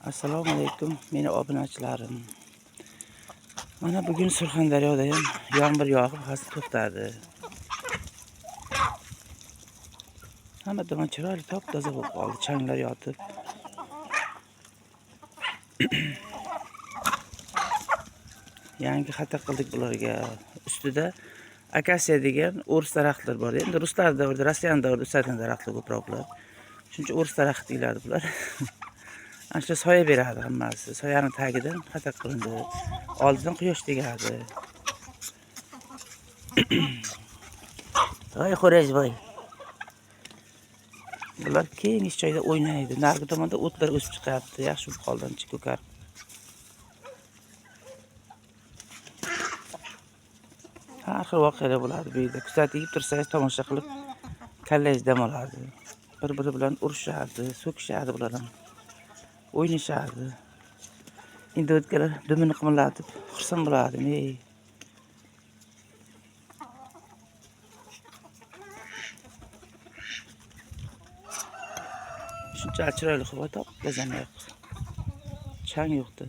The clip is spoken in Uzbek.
Assalomu alaykum meni obunachilarim. Mana bugun Surxondaryoda ham yomg'ir yog'ib, hozir to'xtadi. Hamma tomon chiroyli top-toza bo'lib qoldi, changlar yotib. Yangi xato qildik bularga. Ustida akasiya degan o'ris daraxtlar bor. Endi ruslar davrida, Rossiyaning davrida o'sadigan daraxtlar ko'proqlar. Shuncha o'ris daraxti deyiladi bular. Ana soya beradi hammasi. Soyaning tagidan xato qilindi. Oldidan quyosh tegadi. Voy Xo'rezboy. Bular keng joyda o'ynaydi. Nargi tomonda o'tlar o'sib chiqyapti. Yaxshi bo'lib qoldi, ancha ko'karib. Har xil voqealar bo'ladi bu yerda. Kuzatib tursangiz, tomosha qilib kallangiz dam oladi. Bir-biri bilan urushardi, so'kishardi bular ham. O'ynashardi. Endi o'tganlar dumini qimirlatib, xursand bo'lardim. Shuncha chiroyli havo top, gazam yo'q. Chang yo'qdi.